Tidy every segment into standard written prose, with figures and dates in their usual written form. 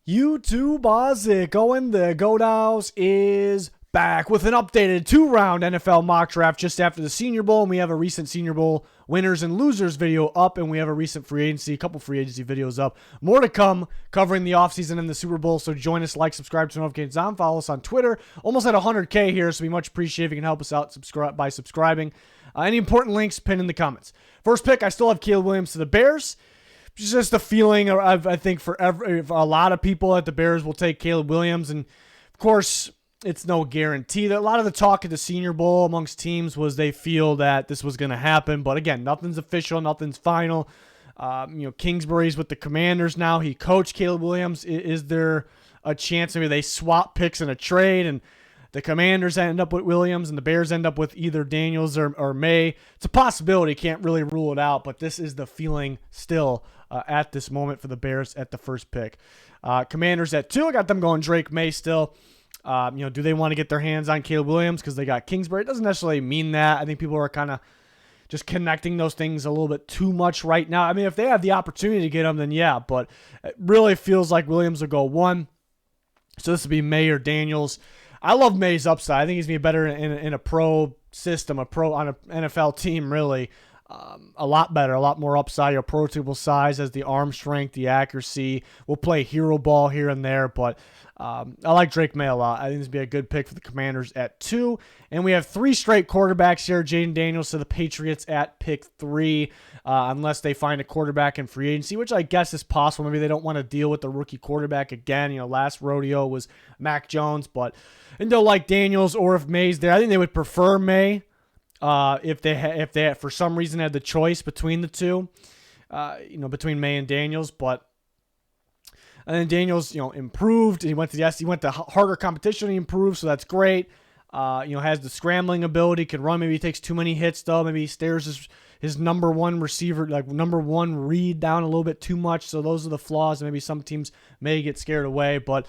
YouTube, how's it going? The Godow's is back with an updated 2-round NFL mock draft just after the Senior Bowl. And we have a recent Senior Bowl winners and losers video up, and we have a couple free agency videos up. More to come covering the offseason and the Super Bowl, so join us, like, subscribe to notifications on, follow us on Twitter. Almost at 100K here, so we much appreciate if you can help us out by subscribing. Any important links, pinned in the comments. First pick, I still have Caleb Williams to the Bears. It's just a feeling, I think, for a lot of people that the Bears will take Caleb Williams. And, of course, it's no guarantee. A lot of the talk at the Senior Bowl amongst teams was they feel that this was going to happen. But, again, nothing's official. Nothing's final. Kingsbury's with the Commanders now. He coached Caleb Williams. Is there a chance maybe they swap picks in a trade and the Commanders end up with Williams and the Bears end up with either Daniels or Maye? It's a possibility. Can't really rule it out. But this is the feeling still at this moment for the Bears at the first pick. Commanders at 2. I got them going Drake Maye still. Do they want to get their hands on Caleb Williams because they got Kingsbury? It doesn't necessarily mean that. I think people are kind of just connecting those things a little bit too much right now. I mean, if they have the opportunity to get him, then yeah. But it really feels like Williams will go 1. So this would be Maye or Daniels. I love Maye's upside. I think he's going to be better in a pro system, on an NFL team, really. A lot better, a lot more upside. Approachable size, has the arm strength, the accuracy. We'll play hero ball here and there, but I like Drake Maye a lot. I think this would be a good pick for the Commanders at 2. And we have 3 straight quarterbacks here. Jayden Daniels to the Patriots at pick 3, unless they find a quarterback in free agency, which I guess is possible. Maybe they don't want to deal with the rookie quarterback again. Last rodeo was Mac Jones, and they'll like Daniels, or if Maye's there, I think they would prefer Maye. If they for some reason had the choice between the two, between Maye and Daniels, and then Daniels, improved. He went to harder competition. He improved, so that's great. Has the scrambling ability, can run. Maybe he takes too many hits though. Maybe he stares his number one receiver, like number one read, down a little bit too much. So those are the flaws. Maybe some teams may get scared away, but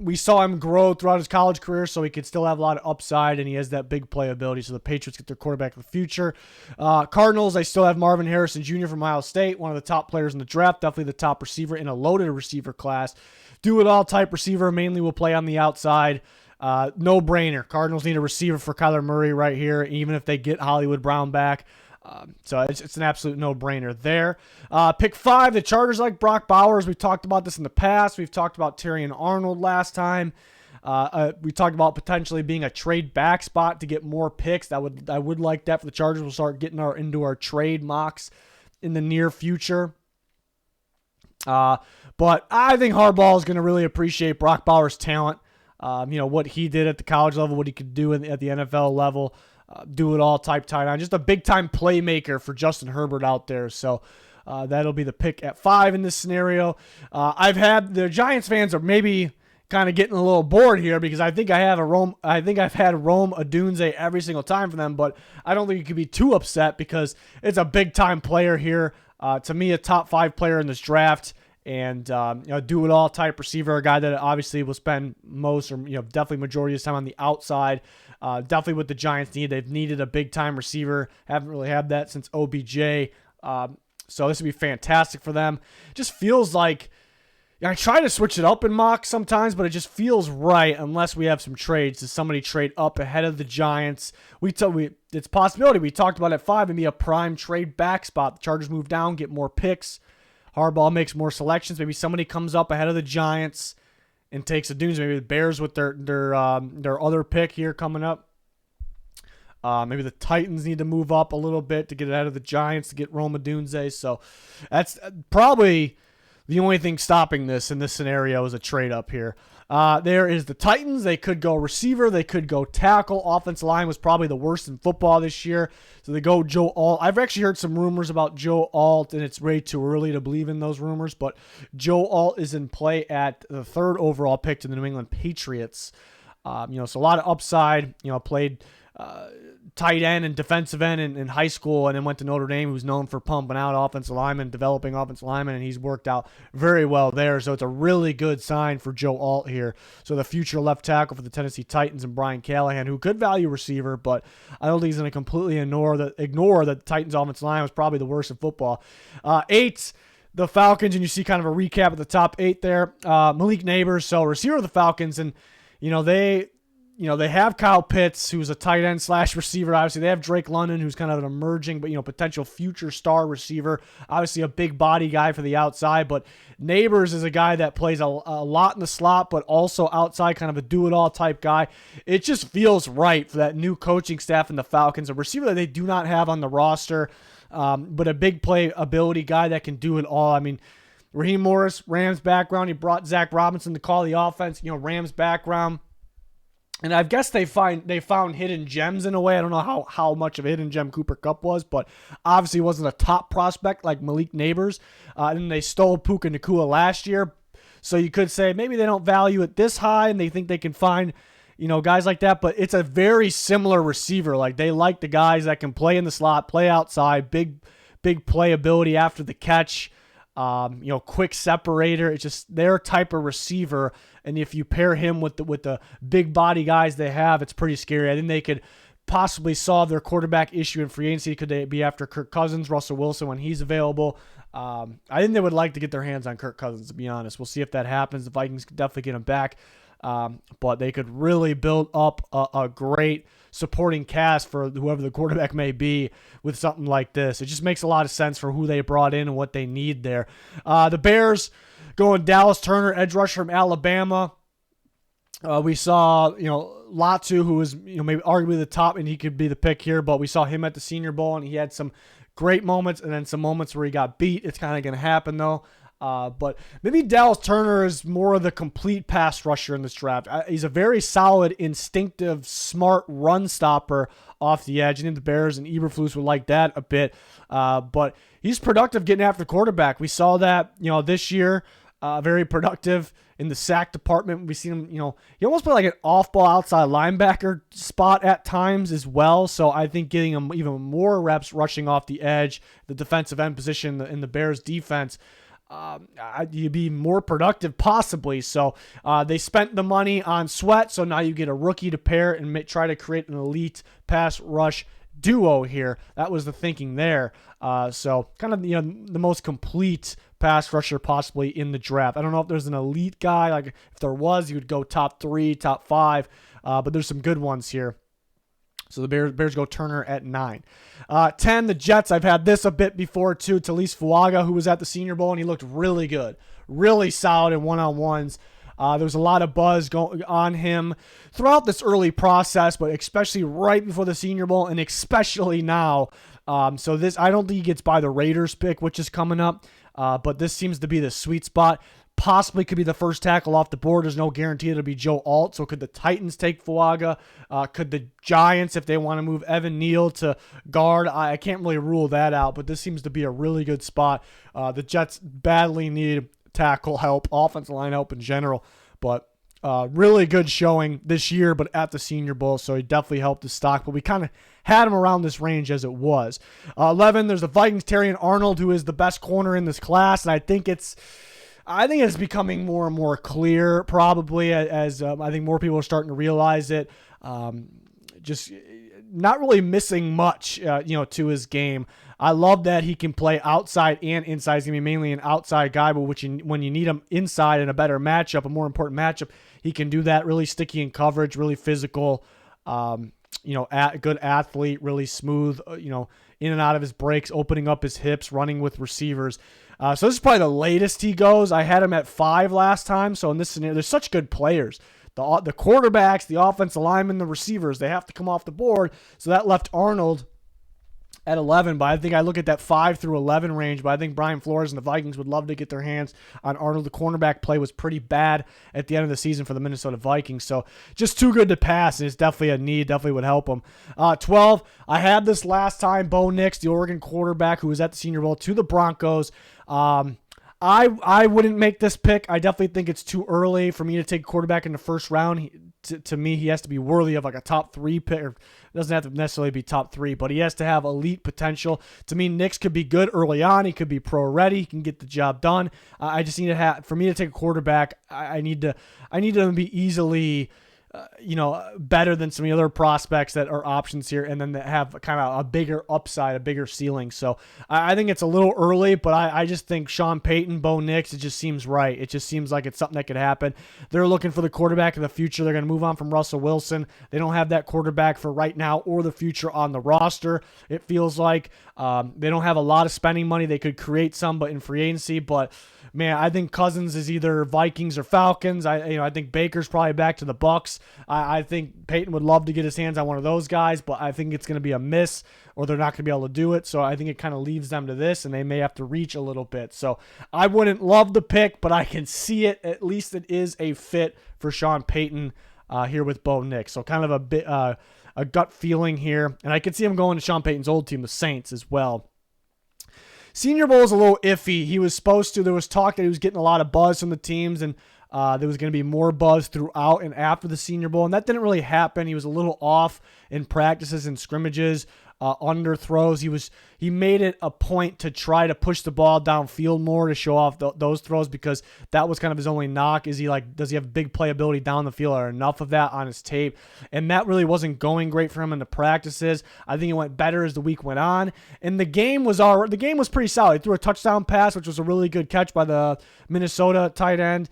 we saw him grow throughout his college career, so he could still have a lot of upside, and he has that big playability. So the Patriots get their quarterback of the future. Cardinals, I still have Marvin Harrison Jr. from Ohio State, one of the top players in the draft, definitely the top receiver in a loaded receiver class. Do-it-all type receiver, mainly will play on the outside. No-brainer. Cardinals need a receiver for Kyler Murray right here, even if they get Hollywood Brown back. So it's an absolute no-brainer there. Pick 5, the Chargers like Brock Bowers. We've talked about this in the past. We've talked about Terrion Arnold last time. We talked about potentially being a trade back spot to get more picks. I would like that for the Chargers. We'll start getting into our trade mocks in the near future. But I think Harbaugh is going to really appreciate Brock Bowers' talent. What he did at the college level, what he could do at the NFL level. Do-it-all type tight end. Just a big-time playmaker for Justin Herbert out there. So that'll be the pick at 5 in this scenario. The Giants fans are maybe kind of getting a little bored here because I think I've had Rome Odunze every single time for them, but I don't think you could be too upset because it's a big-time player here. To me, a top 5 player in this draft. And do-it-all type receiver, a guy that obviously will spend most or definitely majority of his time on the outside. Definitely what the Giants need. They've needed a big-time receiver. Haven't really had that since OBJ. So this would be fantastic for them. Just feels like I try to switch it up in mock sometimes, but it just feels right unless we have some trades. Does somebody trade up ahead of the Giants? It's a possibility. We talked about at 5 and be a prime trade back spot. The Chargers move down, get more picks. Harbaugh makes more selections. Maybe somebody comes up ahead of the Giants and takes a Odunze. Maybe the Bears with their other pick here coming up. Maybe the Titans need to move up a little bit to get ahead of the Giants to get Rome Odunze. So that's probably the only thing stopping this in this scenario is a trade up here. There is the Titans. They could go receiver. They could go tackle. Offensive line was probably the worst in football this year. So they go Joe Alt. I've actually heard some rumors about Joe Alt, and it's way too early to believe in those rumors. But Joe Alt is in play at the 3rd overall pick to the New England Patriots. So a lot of upside. Played tight end and defensive end in high school, and then went to Notre Dame, who's known for pumping out offensive linemen, developing offensive linemen, and he's worked out very well there. So it's a really good sign for Joe Alt here. So the future left tackle for the Tennessee Titans and Brian Callahan, who could value receiver, but I don't think he's going to completely ignore that the Titans offensive line was probably the worst in football. 8, the Falcons, and you see kind of a recap of the top 8 there. Malik Nabers, so receiver of the Falcons, and they have Kyle Pitts, who's a tight end / receiver. Obviously, they have Drake London, who's kind of an emerging, but potential future star receiver. Obviously, a big body guy for the outside, but Nabers is a guy that plays a lot in the slot, but also outside, kind of a do-it-all type guy. It just feels right for that new coaching staff in the Falcons, a receiver that they do not have on the roster, but a big play ability guy that can do it all. I mean, Raheem Morris, Rams background. He brought Zach Robinson to call the offense. Rams background. And I guess they found hidden gems in a way. I don't know how much of a hidden gem Cooper Kupp was, but obviously wasn't a top prospect like Malik Nabers. And they stole Puka Nacua last year. So you could say maybe they don't value it this high and they think they can find, guys like that. But it's a very similar receiver. Like, they like the guys that can play in the slot, play outside, big play ability after the catch. Quick separator. It's just their type of receiver. And if you pair him with the big body guys they have, it's pretty scary. I think they could possibly solve their quarterback issue in free agency. Could they be after Kirk Cousins, Russell Wilson when he's available? I think they would like to get their hands on Kirk Cousins, to be honest. We'll see if that happens. The Vikings could definitely get him back. But they could really build up a great supporting cast for whoever the quarterback may be with something like this. It just makes a lot of sense for who they brought in and what they need there. The Bears going Dallas Turner, edge rusher from Alabama. We saw, Latu, who was, maybe arguably the top, and he could be the pick here, but we saw him at the Senior Bowl, and he had some great moments and then some moments where he got beat. It's kind of going to happen, though. But maybe Dallas Turner is more of the complete pass rusher in this draft. He's a very solid, instinctive, smart run stopper off the edge. I think the Bears and Eberflus would like that a bit. But he's productive getting after the quarterback. We saw that, this year, very productive in the sack department. We see him, he almost played like an off-ball outside linebacker spot at times as well. So I think getting him even more reps rushing off the edge, the defensive end position in the Bears defense, you'd be more productive possibly. So they spent the money on Sweat, so now you get a rookie to pair and try to create an elite pass rush duo here. That was the thinking there. So kind of the most complete pass rusher possibly in the draft. I don't know if there's an elite guy. Like, if there was, you would go top 3, top 5, but there's some good ones here. So the Bears go Turner at 9. 10, the Jets. I've had this a bit before too. Talise Fuaga, who was at the Senior Bowl, and he looked really good. Really solid in one-on-ones. There was a lot of buzz going on him throughout this early process, but especially right before the Senior Bowl and especially now. So this, I don't think he gets by the Raiders pick, which is coming up, but this seems to be the sweet spot. Possibly could be the first tackle off the board. There's no guarantee it'll be Joe Alt. So could the Titans take Fuaga? Could the Giants, if they want to move Evan Neal to guard? I can't really rule that out, but this seems to be a really good spot. The Jets badly need tackle help, offensive line help in general, but really good showing this year, but at the Senior Bowl, so he definitely helped the stock, but we kind of had him around this range as it was. 11, there's the Vikings, Terrion Arnold, who is the best corner in this class, and I think it's becoming more and more clear, probably, as I think more people are starting to realize it. Just not really missing much, to his game. I love that he can play outside and inside. He's going to be mainly an outside guy, but when you need him inside in a better matchup, a more important matchup, he can do that. Really sticky in coverage, really physical, good athlete, really smooth, in and out of his breaks, opening up his hips, running with receivers. So this is probably the latest he goes. I had him at 5 last time. So in this scenario, there's such good players. The quarterbacks, the offensive linemen, the receivers, they have to come off the board. So that left Arnold at 11, but I think I look at that 5 through 11 range, but I think Brian Flores and the Vikings would love to get their hands on Arnold. The cornerback play was pretty bad at the end of the season for the Minnesota Vikings, so just too good to pass, and it's definitely a need, definitely would help them. 12, I had this last time, Bo Nix, the Oregon quarterback who was at the Senior Bowl, to the Broncos. I wouldn't make this pick. I definitely think it's too early for me to take a quarterback in the first round. To me, he has to be worthy of like a top 3 pick. It doesn't have to necessarily be top 3, but he has to have elite potential. To me, Nix could be good early on. He could be pro ready. He can get the job done. I just need to have, for me to take a quarterback, I need to be easily better than some of the other prospects that are options here, and then that have kind of a bigger upside, a bigger ceiling. So I think it's a little early, but I just think Sean Payton, Bo Nix, it just seems right. It just seems like it's something that could happen. They're looking for the quarterback of the future. They're going to move on from Russell Wilson. They don't have that quarterback for right now or the future on the roster. It feels like they don't have a lot of spending money. They could create some, but in free agency, but man, I think Cousins is either Vikings or Falcons. I think Baker's probably back to the Bucks. I think Peyton would love to get his hands on one of those guys, but I think it's going to be a miss, or they're not going to be able to do it. So I think it kind of leaves them to this, and they may have to reach a little bit. So I wouldn't love the pick, but I can see it. At least it is a fit for Sean Payton here with Bo Nix. So kind of a bit a gut feeling here, and I can see him going to Sean Payton's old team, the Saints, as well. Senior Bowl is a little iffy. There was talk that he was getting a lot of buzz from the teams, and there was going to be more buzz throughout and after the Senior Bowl, and that didn't really happen. He was a little off in practices and scrimmages, under throws. He made it a point to try to push the ball downfield more to show off those throws, because that was kind of his only knock. Does he have big playability down the field, or enough of that on his tape? And that really wasn't going great for him in the practices. I think it went better as the week went on, and the game was pretty solid. He threw a touchdown pass, which was a really good catch by the Minnesota tight end.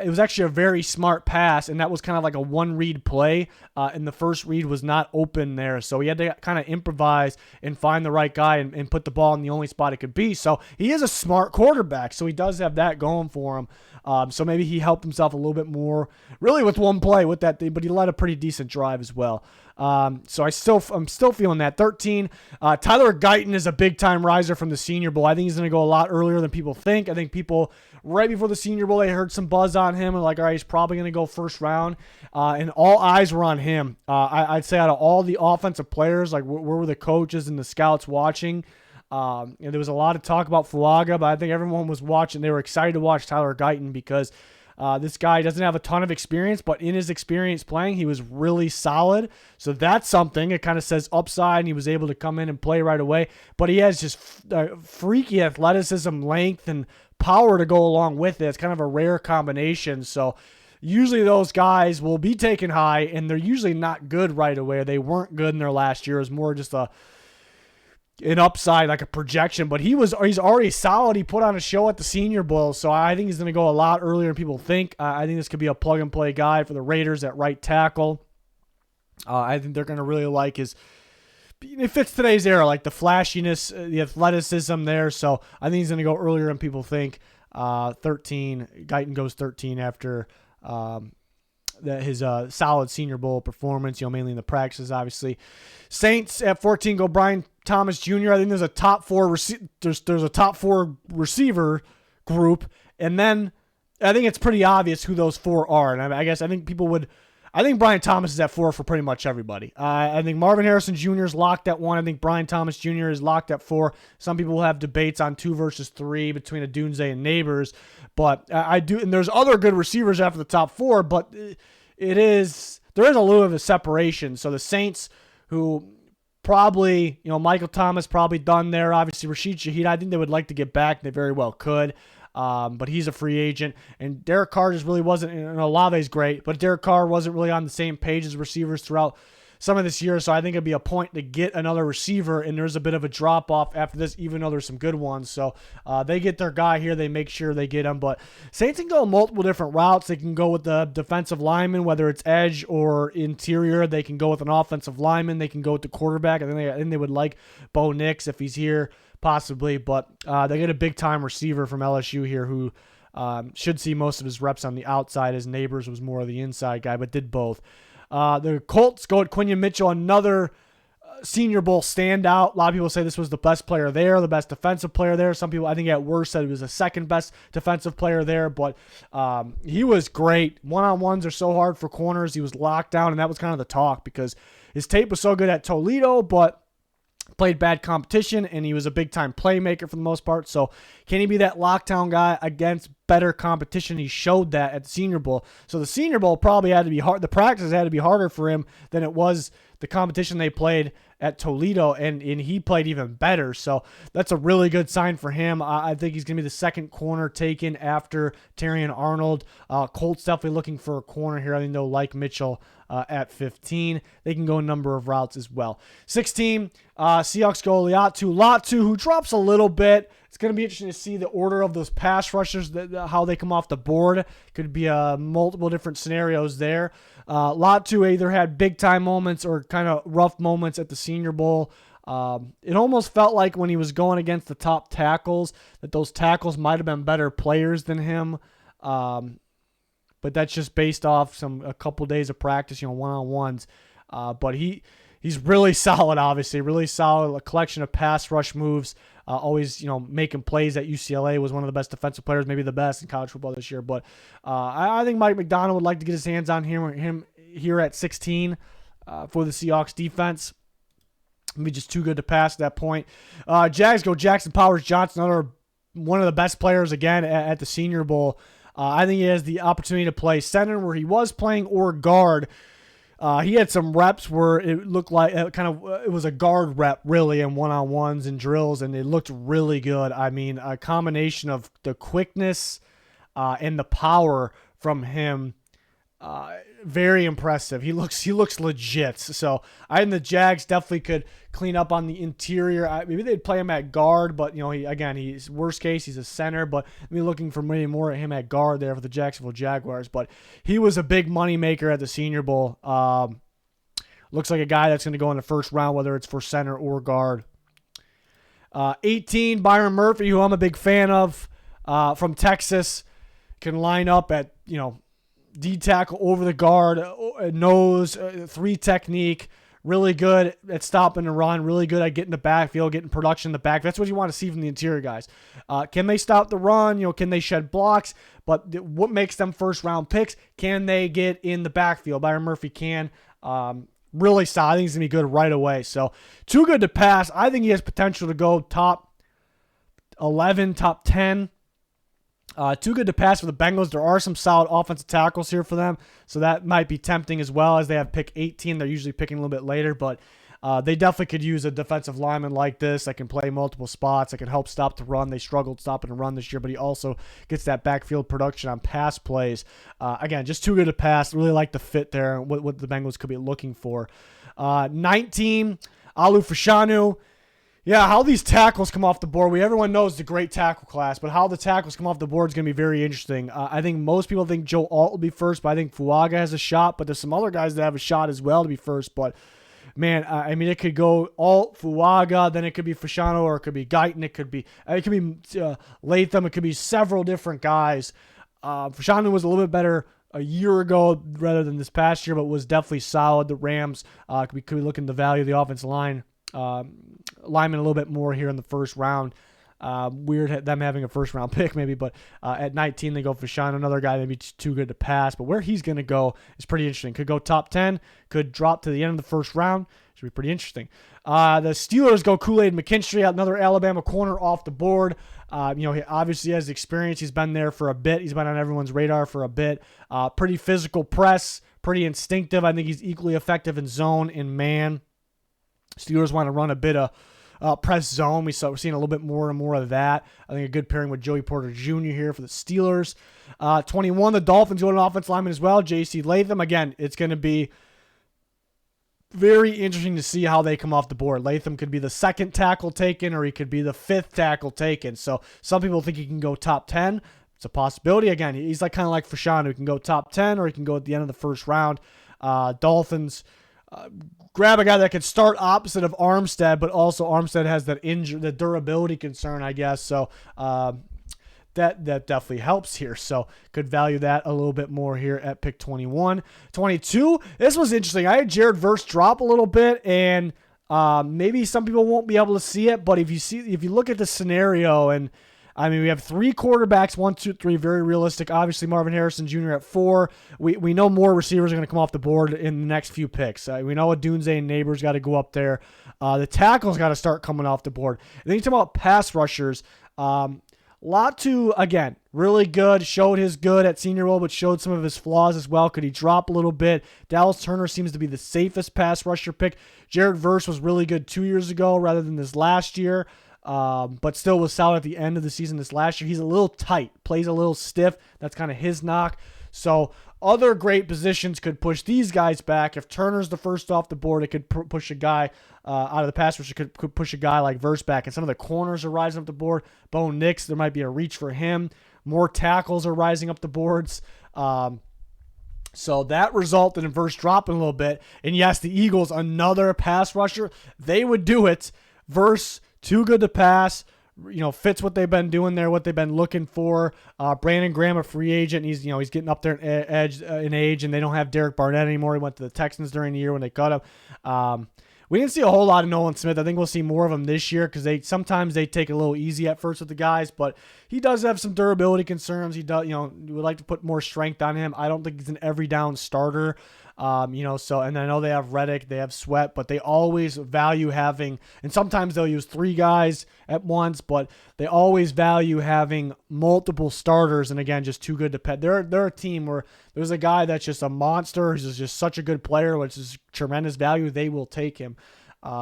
It was actually a very smart pass, and that was kind of like a one-read play, and the first read was not open there. So he had to kind of improvise and find the right guy and put the ball in the only spot it could be. So he is a smart quarterback, so he does have that going for him. So maybe he helped himself a little bit more, really, with one play with that thing, but he led a pretty decent drive as well. So I'm still feeling that. 13, Tyler Guyton is a big-time riser from the Senior Bowl. I think he's going to go a lot earlier than people think. I think people, right before the Senior Bowl, they heard some buzz on him and like, all right, he's probably going to go first round. And all eyes were on him. I'd say out of all the offensive players, like where were the coaches and the scouts watching? And there was a lot of talk about Fuaga, but I think everyone was watching. They were excited to watch Tyler Guyton because this guy doesn't have a ton of experience, but in his experience playing, he was really solid. So that's something. It kind of says upside, and he was able to come in and play right away. But he has just freaky athleticism, length, and power to go along with it. It's kind of a rare combination. So usually those guys will be taken high, and they're usually not good right away. They weren't good in their last year. It was more just an upside, like a projection, but he's already solid. He put on a show at the Senior Bowl, so I think he's going to go a lot earlier than people think. I think this could be a plug-and-play guy for the Raiders at right tackle. I think they're going to really like his – it fits today's era, like the flashiness, the athleticism there, so I think he's going to go earlier than people think. 13, Guyton goes 13 after his solid Senior Bowl performance, mainly in the practices, obviously. Saints at 14 go Brian Thomas Jr. I think there's a top four there's a top four receiver group, and then I think it's pretty obvious who those four are. And I think Brian Thomas is at 4 for pretty much everybody. I think Marvin Harrison Jr. is locked at 1. I think Brian Thomas Jr. is locked at 4. Some people will have debates on 2 versus 3 between Odunze and Nabers, but I do. And there's other good receivers after the top 4, but there is a little bit of a separation. So the Saints, who probably, Michael Thomas probably done there. Obviously, Rashid Shaheed, I think they would like to get back. They very well could. But he's a free agent. And Derek Carr just really wasn't, and Olave's great, but Derek Carr wasn't really on the same page as receivers throughout some of this year. So I think it'd be a point to get another receiver, and there's a bit of a drop-off after this, even though there's some good ones. So they get their guy here. They make sure they get him. But Saints can go multiple different routes. They can go with the defensive lineman, whether it's edge or interior. They can go with an offensive lineman. They can go with the quarterback. I think they would like Bo Nix if he's here, possibly. But they get a big-time receiver from LSU here who should see most of his reps on the outside, as Nabers was more of the inside guy, but did both. The Colts go at Quinyon Mitchell, another Senior Bowl standout. A lot of people say this was the best player there, the best defensive player there. Some people, I think at worst, said he was the second best defensive player there, but he was great. One-on-ones are so hard for corners. He was locked down, and that was kind of the talk because his tape was so good at Toledo, but played bad competition, and he was a big-time playmaker for the most part. So can he be that lockdown guy against better competition? He showed that at the Senior Bowl. So the Senior Bowl probably had to be hard. The practices had to be harder for him than it was the competition they played at Toledo, and he played even better. So that's a really good sign for him. I think he's going to be the second corner taken after Terrion Arnold. Colts definitely looking for a corner here. I think they'll like Mitchell at 15. They can go a number of routes as well. 16, Seahawks go Latu, who drops a little bit. It's going to be interesting to see the order of those pass rushers, how they come off the board. Could be multiple different scenarios there. Latu either had big-time moments or kind of rough moments at the Senior Bowl. It almost felt like when he was going against the top tackles that those tackles might have been better players than him. But that's just based off a couple days of practice, one-on-ones. But he's really solid, obviously. Really solid, a collection of pass rush moves. Always, making plays at UCLA, was one of the best defensive players, maybe the best in college football this year. But I think Mike McDonald would like to get his hands on him here at 16 for the Seahawks defense. Maybe just too good to pass at that point. Jags go Jackson Powers-Johnson, another one of the best players again at the Senior Bowl. I think he has the opportunity to play center where he was playing or guard. He had some reps where it looked like it was a guard rep really in one-on-ones and drills, and it looked really good. I mean, a combination of the quickness and the power from him, very impressive. He looks legit. So I think the Jags definitely could clean up on the interior. Maybe they'd play him at guard, but he's worst case he's a center. But looking for maybe more at him at guard there for the Jacksonville Jaguars. But he was a big money maker at the Senior Bowl. Looks like a guy that's going to go in the first round, whether it's for center or guard. 18, Byron Murphy, who I'm a big fan of, from Texas, can line up at D-tackle over the guard, nose, 3 technique, really good at stopping the run, really good at getting the backfield, getting production in the back. That's what you want to see from the interior guys. Can they stop the run? Can they shed blocks? But what makes them first-round picks? Can they get in the backfield? Byron Murphy can. Really solid. I think he's going to be good right away. So, too good to pass. I think he has potential to go top 11, top 10. Too good to pass for the Bengals. There are some solid offensive tackles here for them, so that might be tempting as well, as they have pick 18. They're usually picking a little bit later, but they definitely could use a defensive lineman like this that can play multiple spots, that can help stop the run. They struggled stopping the run this year, but he also gets that backfield production on pass plays. Again, just too good to pass. Really like the fit there and what the Bengals could be looking for. 19, Alu Fashanu. Yeah, how these tackles come off the board. Everyone knows the great tackle class, but how the tackles come off the board is going to be very interesting. I think most people think Joe Alt will be first, but I think Fuaga has a shot. But there's some other guys that have a shot as well to be first. But, man, it could go Alt, Fuaga, then it could be Fashanu, or it could be Guyton. It could be Latham. It could be several different guys. Fashanu was a little bit better a year ago rather than this past year, but was definitely solid. The Rams could be looking to value the offensive line. Lineman a little bit more here in the first round. Weird them having a first round pick maybe, but at 19 they go for Sean, another guy that'd be too good to pass. But where he's going to go is pretty interesting. Could go top 10, could drop to the end of the first round. Should be pretty interesting. The Steelers go Kool-Aid McKinstry, another Alabama corner off the board. He obviously has experience. He's been there for a bit. He's been on everyone's radar for a bit. Pretty physical press, pretty instinctive. I think he's equally effective in zone and man. Steelers want to run a bit of press zone. We're seeing a little bit more and more of that. I think a good pairing with Joey Porter Jr. here for the Steelers. 21, the Dolphins go an offensive lineman as well, J.C. Latham. Again, it's going to be very interesting to see how they come off the board. Latham could be the second tackle taken, or he could be the fifth tackle taken. So some people think he can go top 10. It's a possibility. Again, he's kind of like Fashanu, who can go top 10, or he can go at the end of the first round. Dolphins grab a guy that could start opposite of Armstead, but also Armstead has that the durability concern, I guess. So that definitely helps here. So could value that a little bit more here at pick 21. 22, this was interesting. I had Jared Verse drop a little bit, and maybe some people won't be able to see it, but if you look at the scenario, and we have 3 quarterbacks, 1, 2, 3, very realistic. Obviously, Marvin Harrison Jr. at 4. We know more receivers are going to come off the board in the next few picks. We know Odunze and Nabers got to go up there. The tackles got to start coming off the board. And then you talk about pass rushers. Latu, again, really good. Showed his good at Senior Bowl, but showed some of his flaws as well. Could he drop a little bit? Dallas Turner seems to be the safest pass rusher pick. Jared Verse was really good 2 years ago rather than this last year, but still was solid at the end of the season this last year. He's a little tight, plays a little stiff. That's kind of his knock. So other great positions could push these guys back. If Turner's the first off the board, it could push a guy out of the pass rush. It could push a guy like Verse back. And some of the corners are rising up the board. Bo Nix, there might be a reach for him. More tackles are rising up the boards. So that resulted in Verse dropping a little bit. And yes, the Eagles, another pass rusher, they would do it. Verse, too good to pass. Fits what they've been doing there, what they've been looking for. Brandon Graham, a free agent, he's getting up there in age, and they don't have Derek Barnett anymore. He went to the Texans during the year when they cut him. We didn't see a whole lot of Nolan Smith. I think we'll see more of him this year because sometimes they take it a little easy at first with the guys, but he does have some durability concerns. He does, would like to put more strength on him. I don't think he's an every down starter. So, and I know they have Reddick, they have Sweat, but they always value having, and sometimes they'll use 3 guys at once, but they always value having multiple starters. And again, just too good to pet. They're a team where there's a guy that's just a monster, who's just such a good player, which is tremendous value. They will take him.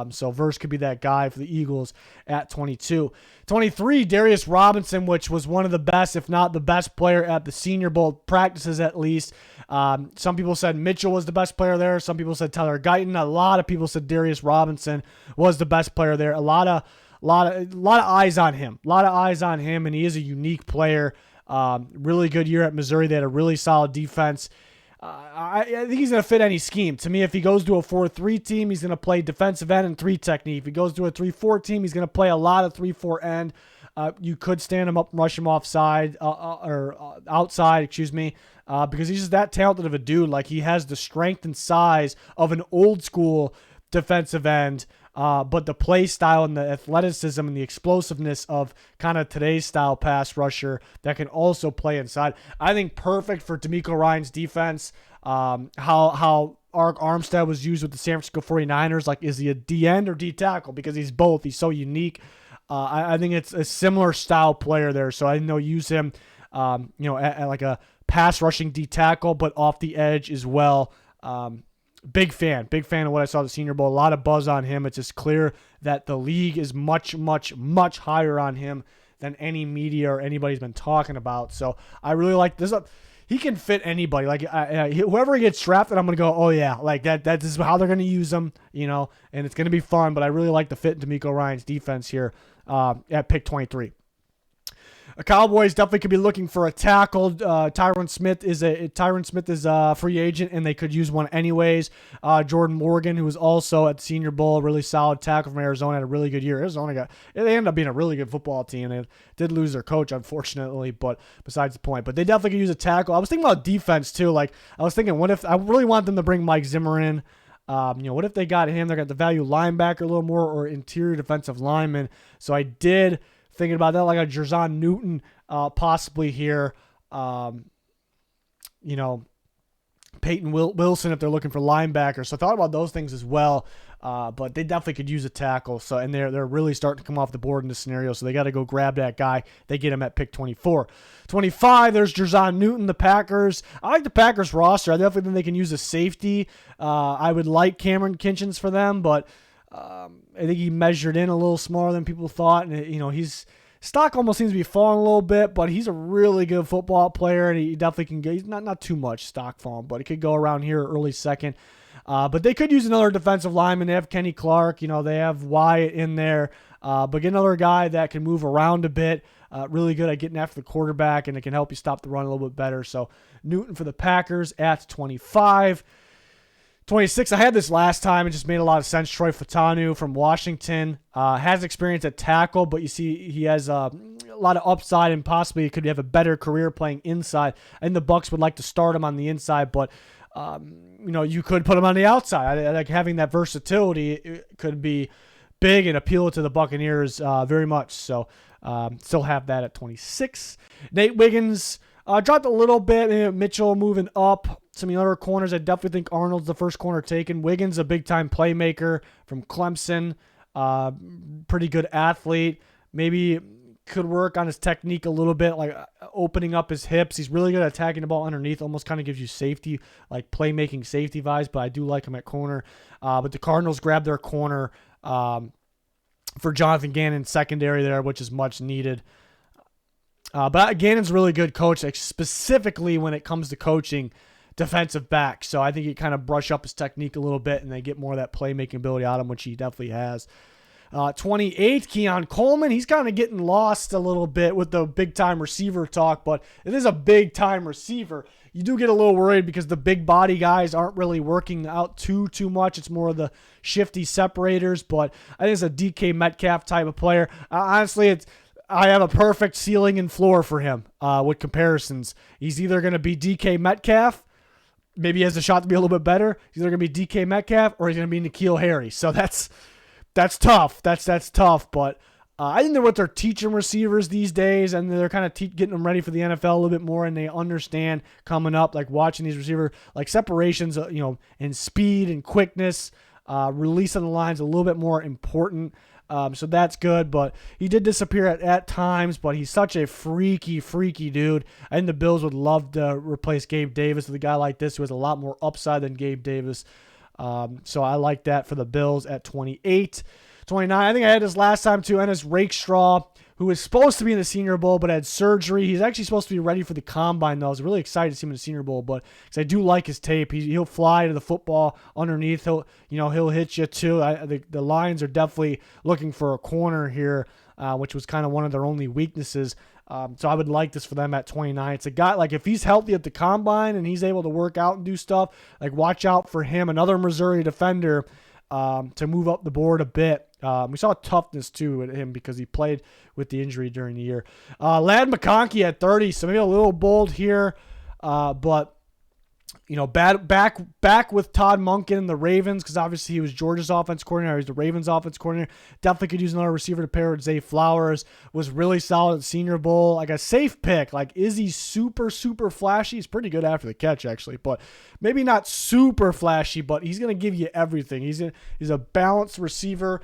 So Verse could be that guy for the Eagles at 22. 23, Darius Robinson, which was one of the best, if not the best player at the Senior Bowl practices at least. Some people said Mitchell was the best player there. Some people said Tyler Guyton. A lot of people said Darius Robinson was the best player there. A lot of eyes on him. A lot of eyes on him, and he is a unique player. Really good year at Missouri. They had a really solid defense. I think he's going to fit any scheme. To me, if he goes to a 4-3 team, he's going to play defensive end and 3 technique. If he goes to a 3-4 team, he's going to play a lot of 3-4 end. You could stand him up and rush him offside or outside, because he's just that talented of a dude. Like, he has the strength and size of an old school defensive end, but the play style and the athleticism and the explosiveness of kind of today's style pass rusher that can also play inside. I think perfect for DeMeco Ryans' defense. How Arik Armstead was used with the San Francisco 49ers. Like, is he a D end or D tackle? Because he's both. He's so unique. I think it's a similar style player there. So I know use him, at like a pass rushing D tackle, but off the edge as well. Big fan of what I saw at the Senior Bowl. A lot of buzz on him. It's just clear that the league is much, much, much higher on him than any media or anybody's been talking about. So I really like this. He can fit anybody. Like, whoever he gets drafted, I'm going to go, oh yeah, like that is how they're going to use him, and it's going to be fun. But I really like the fit in DeMeco Ryans' defense here at pick 23. Cowboys definitely could be looking for a tackle. Tyron Smith is a free agent, and they could use one anyways. Jordan Morgan, who was also at the Senior Bowl, really solid tackle from Arizona, had a really good year. They ended up being a really good football team. They did lose their coach, unfortunately, but besides the point. But they definitely could use a tackle. I was thinking about defense too. Like, I was thinking, what if I really want them to bring Mike Zimmer in? What if they got him? They're got the value linebacker a little more, or interior defensive lineman. So I did. Thinking about that, like a Jerzon Newton possibly here. Peyton Wilson if they're looking for linebackers. So I thought about those things as well. But they definitely could use a tackle. So, and they're really starting to come off the board in this scenario. So they got to go grab that guy. They get him at pick 24. 25, there's Jerzon Newton, the Packers. I like the Packers roster. I definitely think they can use a safety. I would like Cameron Kinchins for them, but I think he measured in a little smaller than people thought. And, his stock almost seems to be falling a little bit, but he's a really good football player, and he definitely can get, he's not too much stock falling, but he could go around here early second. But they could use another defensive lineman. They have Kenny Clark, they have Wyatt in there, but get another guy that can move around a bit, really good at getting after the quarterback, and it can help you stop the run a little bit better. So Newton for the Packers at 25. 26, I had this last time. It just made a lot of sense. Troy Fautanu from Washington has experience at tackle, but you see he has a lot of upside and possibly could have a better career playing inside. And the Bucs would like to start him on the inside, but you could put him on the outside. Like having that versatility, it could be big and appeal to the Buccaneers very much. So still have that at 26. Nate Wiggins dropped a little bit. Mitchell moving up. Some of the other corners, I definitely think Arnold's the first corner taken. Wiggins, a big-time playmaker from Clemson. Pretty good athlete. Maybe could work on his technique a little bit, like opening up his hips. He's really good at attacking the ball underneath. Almost kind of gives you safety, like playmaking safety vibes, but I do like him at corner. But the Cardinals grabbed their corner for Jonathan Gannon secondary there, which is much needed. But Gannon's a really good coach, like specifically when it comes to coaching defensive back. So I think he kind of brush up his technique a little bit and they get more of that playmaking ability out of him, which he definitely has. 28, Keon Coleman. He's kind of getting lost a little bit with the big-time receiver talk, but it is a big-time receiver. You do get a little worried because the big body guys aren't really working out too much. It's more of the shifty separators, but I think it's a DK Metcalf type of player. Honestly, I have a perfect ceiling and floor for him with comparisons. He's either going to be DK Metcalf, maybe he has a shot to be a little bit better. He's either going to be DK Metcalf or he's going to be N'Keal Harry. So that's tough. That's tough. But I think they're what they're teaching receivers these days, and they're kind of getting them ready for the NFL a little bit more, and they understand coming up, like watching these receivers, like separations, and speed and quickness, release on the lines a little bit more important. So that's good, but he did disappear at times, but he's such a freaky dude. I think the Bills would love to replace Gabe Davis with a guy like this who has a lot more upside than Gabe Davis. So I like that for the Bills at 28. 29, I think I had this last time too, Ennis Rakestraw, who was supposed to be in the Senior Bowl but had surgery. He's actually supposed to be ready for the Combine, though. I was really excited to see him in the Senior Bowl, but because I do like his tape. He'll fly to the football underneath. He'll hit you too. The Lions are definitely looking for a corner here, which was kind of one of their only weaknesses. So I would like this for them at 29. It's a guy, like if he's healthy at the Combine and he's able to work out and do stuff, like watch out for him. Another Missouri defender to move up the board a bit. We saw toughness too with him because he played with the injury during the year. Ladd McConkey at 30, so maybe a little bold here, but back with Todd Monken and the Ravens, because obviously he was Georgia's offense coordinator. He's the Ravens offense coordinator. Definitely could use another receiver to pair with Zay Flowers. Was really solid at the Senior Bowl. Like a safe pick. Like, is he super flashy? He's pretty good after the catch, actually, but maybe not super flashy, but he's going to give you everything. He's a balanced receiver.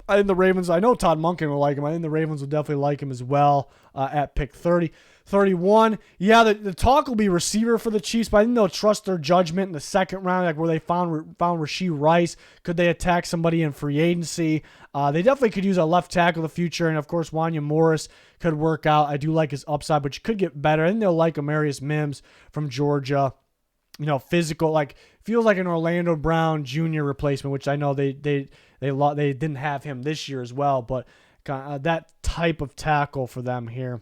I think the Ravens, I know Todd Monken will like him. I think the Ravens will definitely like him as well at pick 30. 31, yeah, the talk will be receiver for the Chiefs, but I think they'll trust their judgment in the second round, like where they found Rashee Rice. Could they attack somebody in free agency? They definitely could use a left tackle in the future, and of course, Wanya Morris could work out. I do like his upside, but you could get better. I think they'll like Amarius Mims from Georgia. Physical, like feels like an Orlando Brown Jr. replacement, which I know they didn't have him this year as well, but that type of tackle for them here.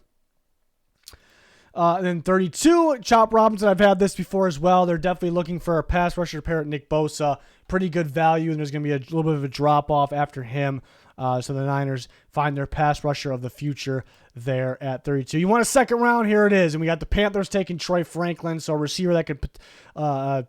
And then 32, Chop Robinson. I've had this before as well. They're definitely looking for a pass rusher to pair with Nick Bosa. Pretty good value, and there's going to be a little bit of a drop-off after him. So the Niners find their pass rusher of the future there at 32. You want a second round? Here it is. And we got the Panthers taking Troy Franklin, so a receiver that could, a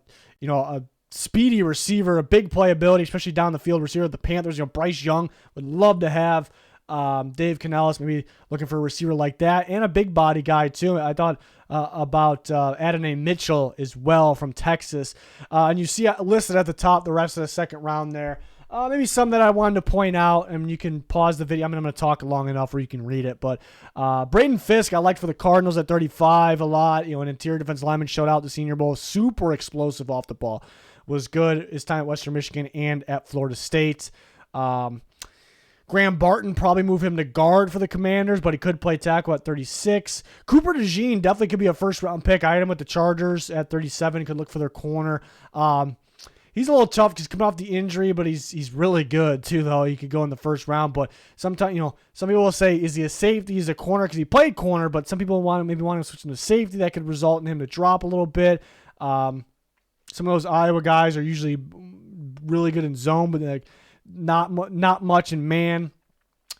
speedy receiver, a big playability, especially down the field receiver. The Panthers, Bryce Young would love to have. Dave Canellis maybe looking for a receiver like that, and a big body guy too. I thought about Adonai Mitchell as well from Texas. And you see listed at the top the rest of the second round there. Maybe some that I wanted to point out, and you can pause the video. I'm going to talk long enough where you can read it. But Braden Fisk, I liked for the Cardinals at 35 a lot. An interior defensive lineman showed out at the Senior Bowl. Super explosive off the ball. Was good his time at Western Michigan and at Florida State. Graham Barton, probably move him to guard for the Commanders, but he could play tackle at 36. Cooper DeJean definitely could be a first-round pick. I had him with the Chargers at 37. Could look for their corner. He's a little tough because he's coming off the injury, but he's really good too, though. He could go in the first round, but sometimes, some people will say, is he a safety? He's a corner because he played corner, but some people want to switch him to safety. That could result in him to drop a little bit. Some of those Iowa guys are usually really good in zone, but they're not much in man.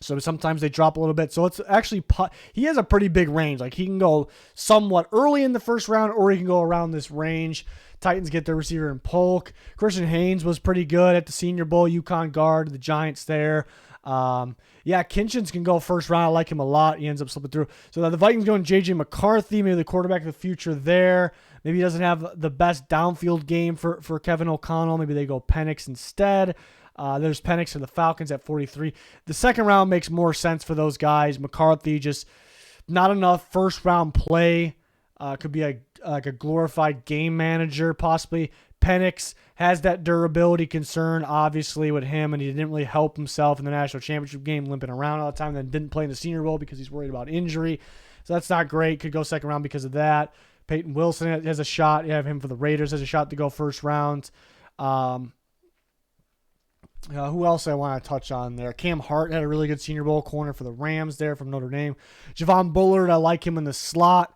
So sometimes they drop a little bit. So it's actually, he has a pretty big range. Like he can go somewhat early in the first round, or he can go around this range. Titans get their receiver in Polk. Christian Haynes was pretty good at the Senior Bowl. UConn guard, the Giants there. Kinchins can go first round. I like him a lot. He ends up slipping through. So the Vikings going J.J. McCarthy, maybe the quarterback of the future there. Maybe he doesn't have the best downfield game for Kevin O'Connell. Maybe they go Penix instead. There's Penix for the Falcons at 43. The second round makes more sense for those guys. McCarthy, just not enough first round play. Could be like a glorified game manager, possibly. Penix has that durability concern, obviously, with him, and he didn't really help himself in the national championship game, limping around all the time, then didn't play in the Senior Bowl because he's worried about injury. So that's not great. Could go second round because of that. Peyton Wilson has a shot. You have him for the Raiders, has a shot to go first round. Who else I want to touch on there? Cam Hart had a really good Senior Bowl corner for the Rams there from Notre Dame. Javon Bullard, I like him in the slot.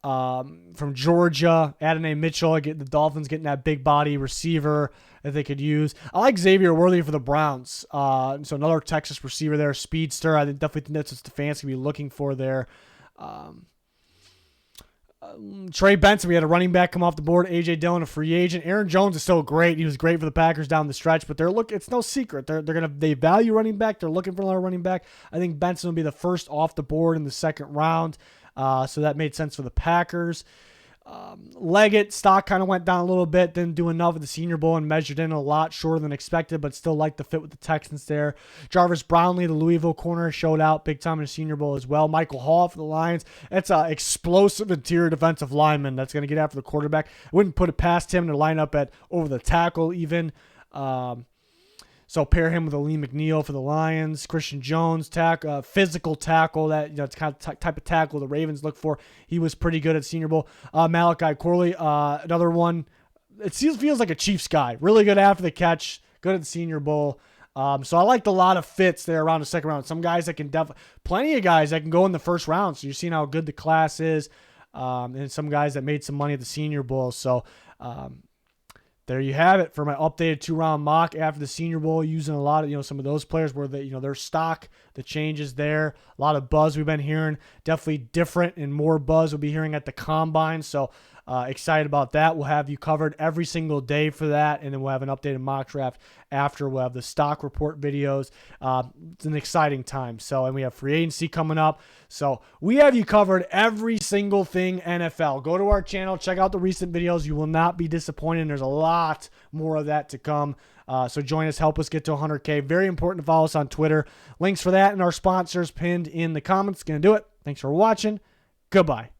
From Georgia, Adonai Mitchell, the Dolphins getting that big body receiver that they could use. I like Xavier Worthy for the Browns. So another Texas receiver there, speedster. I definitely think that's what Stefanski could be looking for there. Trey Benson, we had a running back come off the board. A.J. Dillon, a free agent. Aaron Jones is still great. He was great for the Packers down the stretch, but it's no secret. They value running back. They're looking for another running back. I think Benson will be the first off the board in the second round. So that made sense for the Packers. Leggett, stock kind of went down a little bit. Didn't do enough at the Senior Bowl and measured in a lot shorter than expected, but still liked the fit with the Texans there. Jarvis Brownlee, the Louisville corner, showed out big time in the Senior Bowl as well. Michael Hall for the Lions. That's an explosive interior defensive lineman that's going to get after the quarterback. I wouldn't put it past him to line up at over the tackle even. So pair him with Lee McNeil for the Lions. Christian Jones, physical tackle, it's kind of type of tackle the Ravens look for. He was pretty good at Senior Bowl. Malachi Corley, another one. It feels like a Chiefs guy. Really good after the catch. Good at the Senior Bowl. So I liked a lot of fits there around the second round. Some guys that can plenty of guys that can go in the first round. So you're seeing how good the class is. And some guys that made some money at the Senior Bowl. So, there you have it for my updated 2-round mock after the Senior Bowl, using a lot of, some of those players where their stock, the changes there, a lot of buzz we've been hearing, definitely different and more buzz we'll be hearing at the Combine. So excited about that. We'll have you covered every single day for that. And then we'll have an updated mock draft after. We'll have the stock report videos. It's an exciting time. And we have free agency coming up. So we have you covered every single thing NFL. Go to our channel, check out the recent videos. You will not be disappointed. There's a lot more of that to come. So join us, help us get to 100K. Very important to follow us on Twitter. Links for that and our sponsors pinned in the comments. Gonna do it. Thanks for watching. Goodbye.